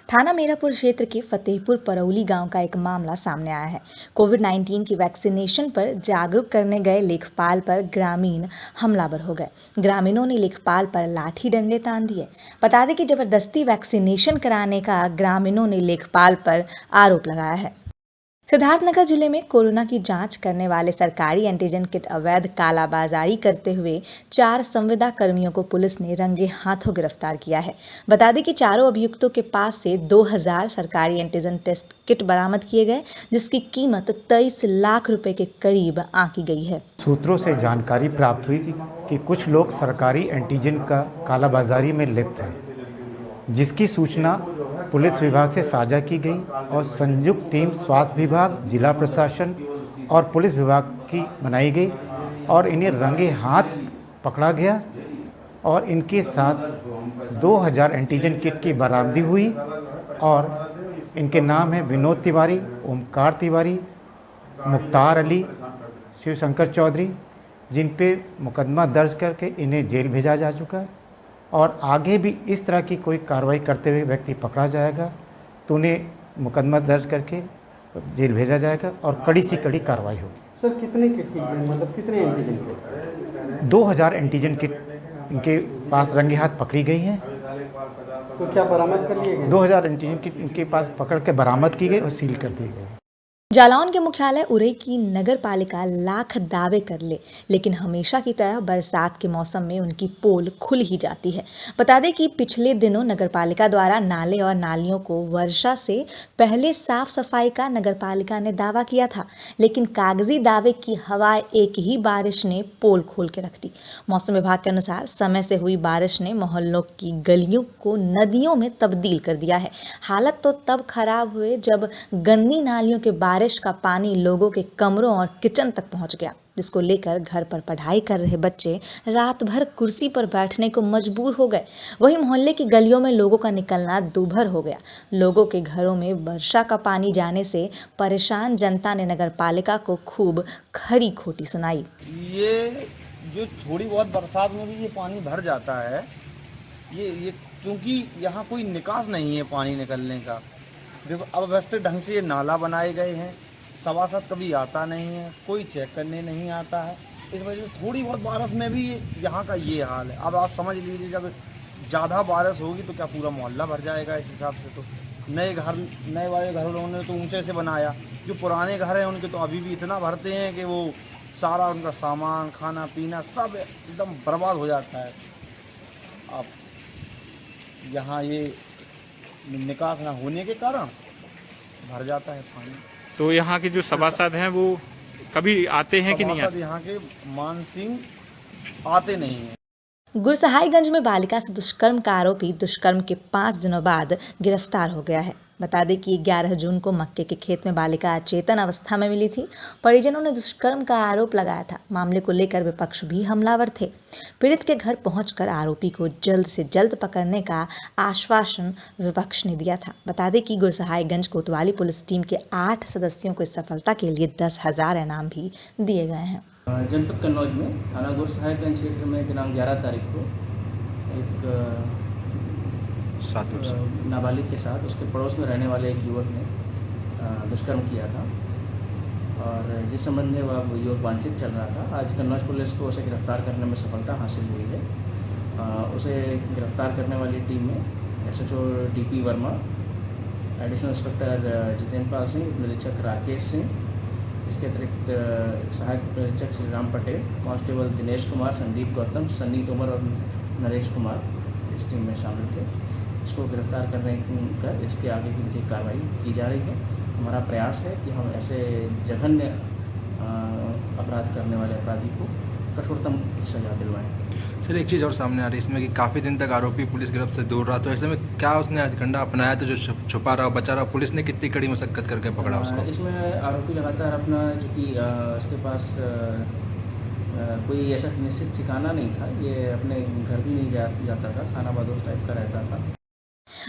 थाना मीरापुर क्षेत्र के फतेहपुर परौली गांव का एक मामला सामने आया है। कोविड-19 की वैक्सीनेशन पर जागरूक करने गए लेखपाल पर ग्रामीण हमलावर हो गए। ग्रामीणों ने लेखपाल पर लाठी डंडे तान दिए। बता दें कि जबरदस्ती वैक्सीनेशन कराने का ग्रामीणों ने लेखपाल पर आरोप लगाया है। सिद्धार्थनगर जिले में कोरोना की जांच करने वाले सरकारी एंटीजन किट अवैध कालाबाजारी करते हुए 4 संविदा कर्मियों को पुलिस ने रंगे हाथों गिरफ्तार किया है। बता दें कि चारों अभियुक्तों के पास से 2000 सरकारी एंटीजन टेस्ट किट बरामद किए गए, जिसकी कीमत 23 लाख रुपए के करीब आंकी गई है। सूत्रों से जानकारी प्राप्त हुई कि कुछ लोग सरकारी एंटीजन का कालाबाजारी में लिप्त हैं, जिसकी सूचना पुलिस विभाग से साझा की गई और संयुक्त टीम स्वास्थ्य विभाग, जिला प्रशासन और पुलिस विभाग की बनाई गई और इन्हें रंगे हाथ पकड़ा गया और इनके साथ 2000 एंटीजन किट की बरामदी हुई और इनके नाम हैं विनोद तिवारी, ओमकार तिवारी, मुख्तार अली, शिवशंकर चौधरी, जिन पे मुकदमा दर्ज करके इन्हें जेल भेजा जा चुका है और आगे भी इस तरह की कोई कार्रवाई करते हुए व्यक्ति पकड़ा जाएगा तो उन्हें मुकदमा दर्ज करके जेल भेजा जाएगा और कड़ी से कड़ी कार्रवाई होगी। सर कितने किट की मतलब कितने एंटीजन किट? 2000 एंटीजन किट इनके पास रंगे हाथ पकड़ी गई हैं। तो क्या बरामद कर लिए गए? 2000 एंटीजन किट इनके पास पकड़ के बरामद की गई और सील कर दिए गए। जालौन के मुख्यालय उरई की नगर पालिका लाख दावे कर ले, लेकिन हमेशा की तरह बरसात के मौसम में उनकी पोल खुल ही जाती है। बता दें कि पिछले दिनों नगर पालिका द्वारा नाले और नालियों को वर्षा से पहले साफ सफाई का नगर पालिका ने दावा किया था, लेकिन कागजी दावे की हवाएं एक ही बारिश ने पोल खोल के रख दी। मौसम विभाग के अनुसार समय से हुई बारिश ने मोहल्लों की गलियों को नदियों में तब्दील कर दिया है। हालत तो तब खराब हुए जब गंदी नालियों के बारिश का पानी लोगों के कमरों और किचन तक पहुंच गया, जिसको लेकर घर पर पढ़ाई कर रहे बच्चे रात भर कुर्सी पर बैठने को मजबूर हो गए। वहीं मोहल्ले की गलियों में लोगों का निकलना दूभर हो गया। लोगों के घरों में वर्षा का पानी जाने से परेशान जनता ने नगर पालिका को खूब खरी खोटी सुनाई। ये जो थोड़ी बहुत बरसात में भी ये पानी भर जाता है, ये क्योंकि यहाँ कोई निकास नहीं है पानी निकलने का। देखो अब व्यवस्थित ढंग से ये नाला बनाए गए हैं, सभासद कभी आता नहीं है, कोई चेक करने नहीं आता है। इस वजह से थोड़ी बहुत बारिश में भी यहाँ का ये हाल है। अब आप समझ लीजिए जब ज़्यादा बारिश होगी तो क्या पूरा मोहल्ला भर जाएगा। इस हिसाब से तो नए वाले घर लोगों ने तो ऊंचे से बनाया, जो पुराने घर हैं उनके तो अभी भी इतना भरते हैं कि वो सारा उनका सामान, खाना पीना सब एकदम बर्बाद हो जाता है। अब यहाँ ये निकास ना होने के कारण भर जाता है पानी। तो यहाँ के जो सभासद हैं वो कभी आते हैं कि नहीं आते? यहाँ के मान सिंह आते नहीं हैं। गुरसहाईगंज में बालिका से दुष्कर्म का आरोपी दुष्कर्म के 5 दिनों बाद गिरफ्तार हो गया है। बता दें कि 11 जून को मक्के के खेत में बालिका अचेतन अवस्था में मिली थी। परिजनों ने दुष्कर्म का आरोप लगाया था। मामले को लेकर विपक्ष भी हमलावर थे। पीड़ित के घर पहुंचकर आरोपी को जल्द से जल्द पकड़ने का आश्वासन विपक्ष ने दिया था। बता दें कि गुरसहाईगंज कोतवाली पुलिस टीम के 8 सदस्यों को इस सफलता के लिए 10,000 इनाम भी दिए गए हैं। जनपद कन्नौज में थाना गुरसहाईगंज क्षेत्र में दिनांक 11 तारीख को एक नाबालिग के साथ उसके पड़ोस में रहने वाले एक युवक ने दुष्कर्म किया था और जिस संबंध में वह युवक वांछित चल रहा था। आज कन्नौज पुलिस को उसे गिरफ्तार करने में सफलता हासिल हुई है। उसे गिरफ्तार करने वाली टीम में SHO DP Verma, additional inspector Jitendra Pal Singh, निरीक्षक राकेश सिंह, इसके अतिरिक्त सहायक निरीक्षक श्रीराम पटेल, कांस्टेबल दिनेश कुमार, संदीप गौतम, सन्नी तोमर और नरेश कुमार इस टीम में शामिल थे। इसको गिरफ्तार करने कर इसके आगे की विधिक कार्रवाई की जा रही है। हमारा प्रयास है कि हम ऐसे जघन्य अपराध करने वाले अपराधी को कठोरतम सजा दिलवाएं। सर एक चीज़ और सामने आ रही है इसमें कि काफ़ी दिन तक आरोपी पुलिस गिरफ्त से दूर रहा, तो ऐसे में क्या उसने आज झंडा अपनाया तो जो छुपा रहा बचा रहा, पुलिस ने कितनी कड़ी मशक्कत करके पकड़ा उसको? इसमें आरोपी लगातार अपना जो कि इसके पास कोई ऐसा निश्चित ठिकाना नहीं था, ये अपने घर भी नहीं जाता था, खाना बदोश टाइप का रहता था।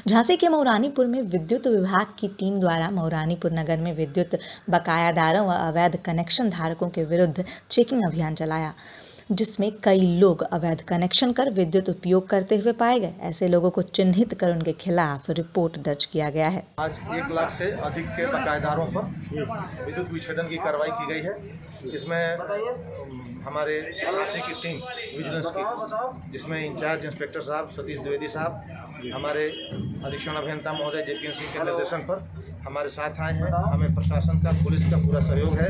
झांसी के मऊरानीपुर में विद्युत विभाग की टीम द्वारा मऊरानीपुर नगर में विद्युत बकायादारों व अवैध कनेक्शन धारकों के विरुद्ध चेकिंग अभियान चलाया। जिसमें कई लोग अवैध कनेक्शन कर विद्युत उपयोग करते हुए पाए गए। ऐसे लोगों को चिन्हित कर उनके खिलाफ रिपोर्ट दर्ज किया गया है। आज 1 लाख से अधिक के बकायेदारों पर विद्युत विच्छेदन की कार्रवाई की गई है। इसमें हमारे प्रशासन की टीम विजिलेंस की, जिसमें इंचार्ज इंस्पेक्टर साहब सतीश द्विवेदी साहब, हमारे अधीक्षण अभियंता महोदय जेपीएन सिंह के निर्देशन पर हमारे साथ आए हैं। हमें प्रशासन का, पुलिस का पूरा सहयोग है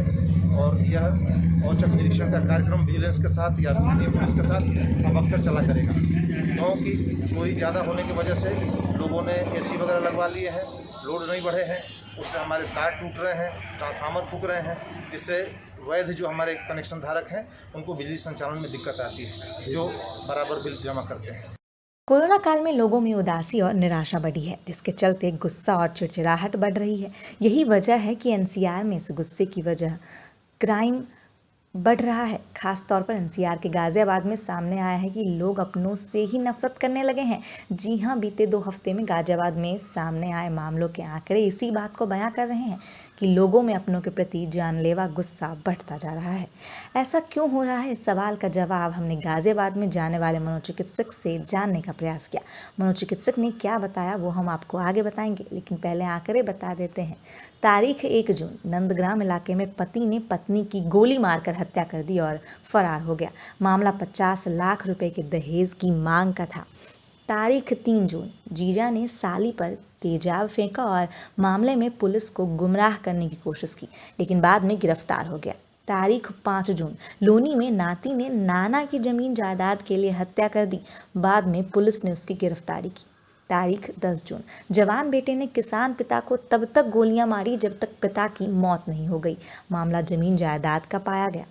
और यह औचक निरीक्षण का कार्यक्रम विजिलेंस के साथ या स्थानीय पुलिस के साथ अब अक्सर चला करेगा, क्योंकि चोरी ज़्यादा होने की वजह से लोगों ने एसी वगैरह लगवा लिए हैं, लोड नहीं बढ़े हैं, उससे हमारे तार टूट रहे हैं, ट्रांसफार्मर फूक रहे हैं, जिससे वैध जो हमारे कनेक्शन धारक हैं उनको बिजली संचालन में दिक्कत आती है, जो बराबर बिल जमा करते हैं। कोरोना काल में लोगों में उदासी और निराशा बढ़ी है, जिसके चलते गुस्सा और चिड़चिड़ाहट बढ़ रही है। यही वजह है कि एनसीआर में इस गुस्से की वजह क्राइम बढ़ रहा है। खास तौर पर एनसीआर के गाजियाबाद में सामने आया है कि लोग अपनों से ही नफरत करने लगे हैं। जी हां, बीते 2 हफ्ते में गाजियाबाद में सामने आए मामलों के आंकड़े इसी बात को बयां कर रहे हैं कि लोगों में अपनों के प्रति जानलेवा गुस्सा बढ़ता जा रहा है। ऐसा क्यों हो रहा है, इस सवाल का जवाब हमने गाजियाबाद में जाने वाले मनोचिकित्सक से जानने का प्रयास किया। मनोचिकित्सक ने क्या बताया वो हम आपको आगे बताएंगे, लेकिन पहले आंकड़े बता देते हैं। तारीख 1 जून नंदग्राम इलाके में पति ने पत्नी की गोली मारकर हत्या कर दी और फरार हो गया। मामला 50 लाख रुपए के दहेज की मांग का था। तारीख 3 जून जीजा ने साली पर तेजाब फेंका और मामले में पुलिस को गुमराह करने की कोशिश की, लेकिन बाद में गिरफ्तार हो गया। तारीख 5 जून लोनी में नाती ने नाना की जमीन जायदाद के लिए हत्या कर दी, बाद में पुलिस ने उसकी गिरफ्तारी की। तारीख 10 जून जवान बेटे ने किसान पिता को तब तक गोलियां मारी जब तक पिता की मौत नहीं हो गई। मामला जमीन जायदाद का पाया गया।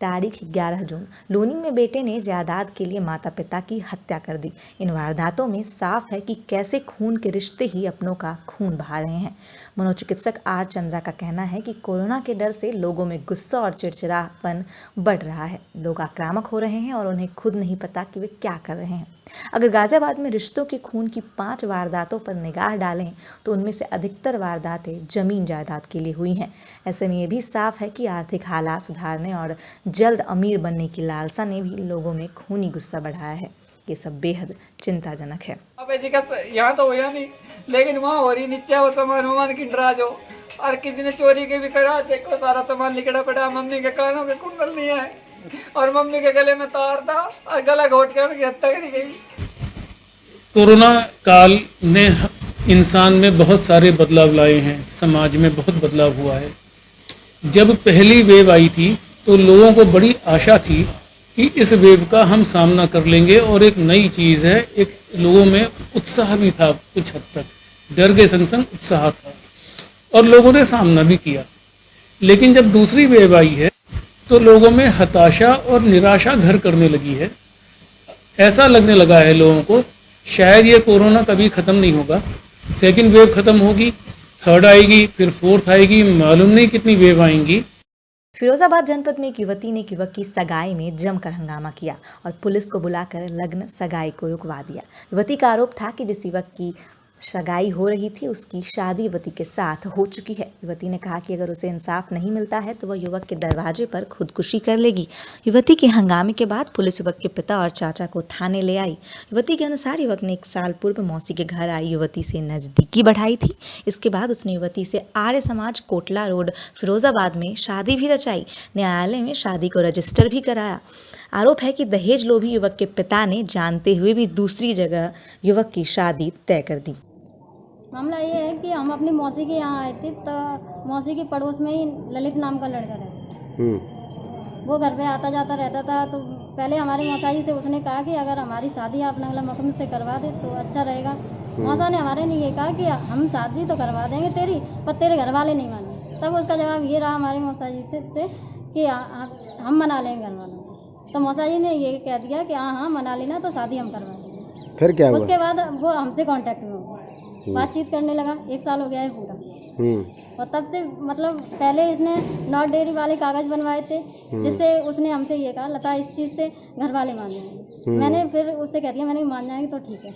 तारीख 11 जून लोनी में बेटे ने जायदाद के लिए माता पिता की हत्या कर दी। इन वारदातों में साफ है कि कैसे खून के रिश्ते ही अपनों का खून बहा रहे हैं। मनोचिकित्सक आर चंद्रा का कहना है कि कोरोना के डर से लोगों में गुस्सा और चिड़चिड़ापन बढ़ रहा है। लोग आक्रामक हो रहे हैं और उन्हें खुद नहीं पता कि वे क्या कर रहे हैं। अगर गाजियाबाद में रिश्तों के खून की 5 वारदातों पर निगाह डालें तो उनमें से अधिकतर वारदातें जमीन जायदाद के लिए हुई हैं। ऐसे में ये भी साफ है कि आर्थिक हालात सुधारने और जल्द अमीर बनने की लालसा ने भी लोगों में खूनी गुस्सा बढ़ाया है। ये सब बेहद चिंताजनक है। यहाँ तो हुआ नहीं, लेकिन वहाँ हो रही नीचे वो सामान वामान की डरा जो और किसी ने चोरी के भी करा, देखो सारा सामान निकला पड़ा। मम्मी के कानों के कुंडल नहीं है और मम्मी के गले में तार था और गला घोट के उनकी हत्या करी गई। कोरोना काल ने इंसान में बहुत सारे बदलाव लाए हैं, समाज में बहुत बदलाव हुआ है। जब पहली वेव आई थी तो लोगों को बड़ी आशा थी कि इस वेव का हम सामना कर लेंगे और एक नई चीज़ है। एक लोगों में उत्साह भी था, कुछ हद तक डर के संग संग उत्साह था और लोगों ने सामना भी किया। लेकिन जब दूसरी वेव आई है तो लोगों में हताशा और निराशा घर करने लगी है। ऐसा लगने लगा है लोगों को शायद ये कोरोना कभी ख़त्म नहीं होगा। सेकंड वेव ख़त्म होगी, थर्ड आएगी, फिर फोर्थ आएगी, मालूम नहीं कितनी वेव आएंगी। फिरोजाबाद जनपद में एक युवती ने एक युवक की सगाई में जमकर हंगामा किया और पुलिस को बुलाकर लग्न सगाई को रुकवा दिया। युवती का आरोप था कि जिस युवक की सगाई हो रही थी उसकी शादी युवती के साथ हो चुकी है। युवती ने कहा कि अगर उसे इंसाफ नहीं मिलता है तो वह युवक के दरवाजे पर खुदकुशी कर लेगी। युवती के हंगामे के बाद पुलिस युवक के पिता और चाचा को थाने ले आई। युवती के अनुसार युवक ने 1 साल पूर्व मौसी के घर आई युवती से नजदीकी बढ़ाई थी। इसके बाद उसने युवती से आर्य समाज कोटला रोड फिरोजाबाद में शादी भी रचाई। न्यायालय में शादी को रजिस्टर भी कराया। आरोप है कि दहेज लोभी युवक के पिता ने जानते हुए भी दूसरी जगह युवक की शादी तय कर दी। मामला ये है कि हम अपनी मौसी के यहाँ आए थे, तो मौसी के पड़ोस में ही ललित नाम का लड़का रहता। वो घर पे आता जाता रहता था। तो पहले हमारी मौसा जी से उसने कहा कि अगर हमारी शादी आप नगला मकम से करवा दे तो अच्छा रहेगा। मौसा ने हमारे लिए ये कहा कि हम शादी तो करवा देंगे तेरी, पर तेरे घर वाले नहीं माने। तब उसका जवाब ये रहा हमारी मौसा जी से कि हम मना लेंगे घर वालों को। तो मौसा जी ने ये कह दिया कि हाँ मना लेना, तो शादी हम करवा देंगे। फिर क्या हुआ? उसके बाद वो हमसे कांटेक्ट में हुआ, बातचीत करने लगा। 1 साल हो गया है पूरा। और तब से मतलब पहले इसने नॉट डेयरी वाले कागज बनवाए थे, जिससे उसने हमसे ये कहा लता इस चीज़ से घर वाले मान जाएंगे। मैंने फिर उससे कह दिया मैंने मान जाएंगे तो ठीक है।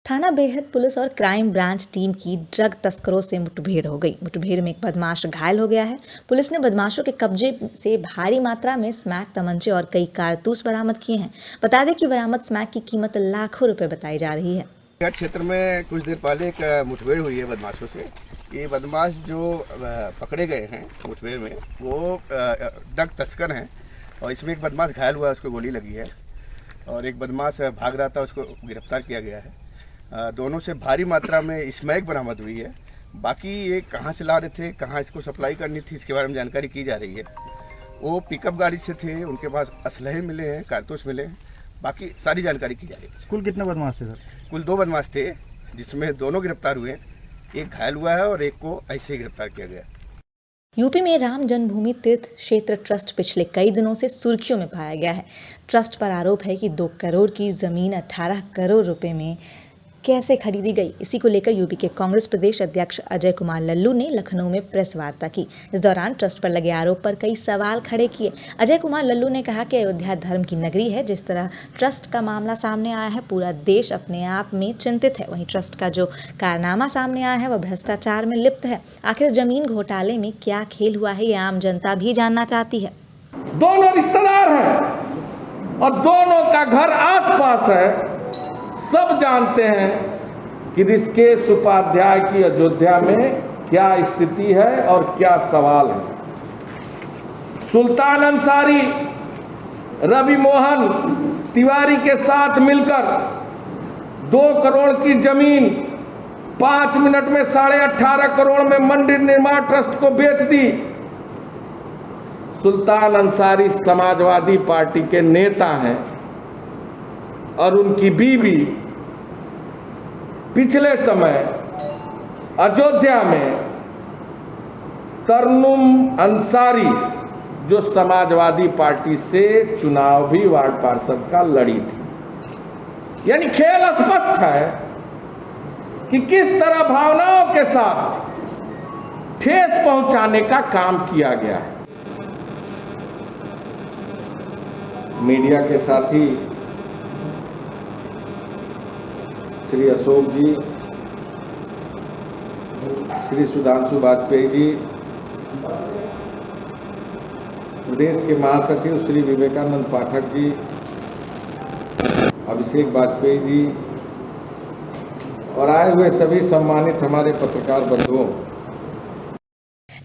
थाना बेहद पुलिस और क्राइम ब्रांच टीम की ड्रग तस्करों से मुठभेड़ हो गई। मुठभेड़ में एक बदमाश घायल हो गया है। पुलिस ने बदमाशों के कब्जे से भारी मात्रा में स्मैक तमंचे और कई कारतूस बरामद किए हैं। बता दें कि बरामद स्मैक की कीमत लाखों रुपए बताई जा रही है। क्षेत्र में कुछ देर पहले एक मुठभेड़ हुई है बदमाशों से। ये बदमाश जो पकड़े गए हैं मुठभेड़ में वो ड्रग तस्कर हैं और इसमें एक बदमाश घायल हुआ है, उसको गोली लगी है और एक बदमाश भाग रहा था, उसको गिरफ्तार किया गया है। दोनों से भारी मात्रा में स्मैक बरामद हुई है। बाकी ये कहाँ से ला रहे थे, कहाँ इसको सप्लाई करनी थी, इसके बारे में जानकारी की जा रही है। वो पिकअप गाड़ी से थे, उनके पास असलहे मिले हैं, कारतूस मिले हैं, बाकी सारी जानकारी की जा रही है। कुल कितने बदमाश थे सर? कुल 2 बदमाश थे, जिसमें दोनों गिरफ्तार हुए, एक घायल हुआ है और एक को ऐसे ही गिरफ्तार किया गया। यूपी में राम जन्मभूमि तीर्थ क्षेत्र ट्रस्ट पिछले कई दिनों से सुर्खियों में पाया गया है। ट्रस्ट पर आरोप है कि 2 करोड़ की जमीन 18 करोड़ रुपए में कैसे खरीदी गई। इसी को लेकर यूपी के कांग्रेस प्रदेश अध्यक्ष अजय कुमार लल्लू ने लखनऊ में प्रेस वार्ता की। इस दौरान ट्रस्ट पर लगे आरोप पर कई सवाल खड़े किए। अजय कुमार लल्लू ने कहा कि अयोध्या धर्म की नगरी है। जिस तरह ट्रस्ट का मामला सामने आया है, पूरा देश अपने आप में चिंतित है। वहीं ट्रस्ट का जो कारनामा सामने आया है वह भ्रष्टाचार में लिप्त है। आखिर जमीन घोटाले में क्या खेल हुआ है, ये आम जनता भी जानना चाहती है। दोनों रिश्तेदार हैं और दोनों का घर आस पास है। सब जानते हैं कि ऋषिकेश उपाध्याय की अयोध्या में क्या स्थिति है और क्या सवाल है। सुल्तान अंसारी रवि मोहन तिवारी के साथ मिलकर 2 करोड़ की जमीन 5 मिनट में 18.5 करोड़ में मंदिर निर्माण ट्रस्ट को बेच दी। सुल्तान अंसारी समाजवादी पार्टी के नेता हैं और उनकी बीवी पिछले समय अयोध्या में तरन्नुम अंसारी जो समाजवादी पार्टी से चुनावी वार्ड पार्षद का लड़ी थी। यानी खेल स्पष्ट है कि किस तरह भावनाओं के साथ ठेस पहुंचाने का काम किया गया है। मीडिया के साथी श्री अशोक जी, श्री सुधांशु वाजपेयी जी, प्रदेश के महासचिव श्री विवेकानंद पाठक जी, अभिषेक वाजपेयी जी और आए हुए सभी सम्मानित हमारे पत्रकार बंधुओं।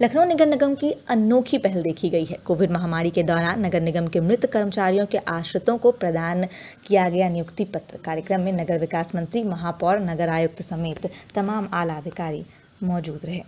लखनऊ नगर निगम की अनोखी पहल देखी गई है। कोविड महामारी के दौरान नगर निगम के मृत कर्मचारियों के आश्रितों को प्रदान किया गया नियुक्ति पत्र। कार्यक्रम में नगर विकास मंत्री, महापौर, नगर आयुक्त समेत तमाम आला अधिकारी मौजूद रहे।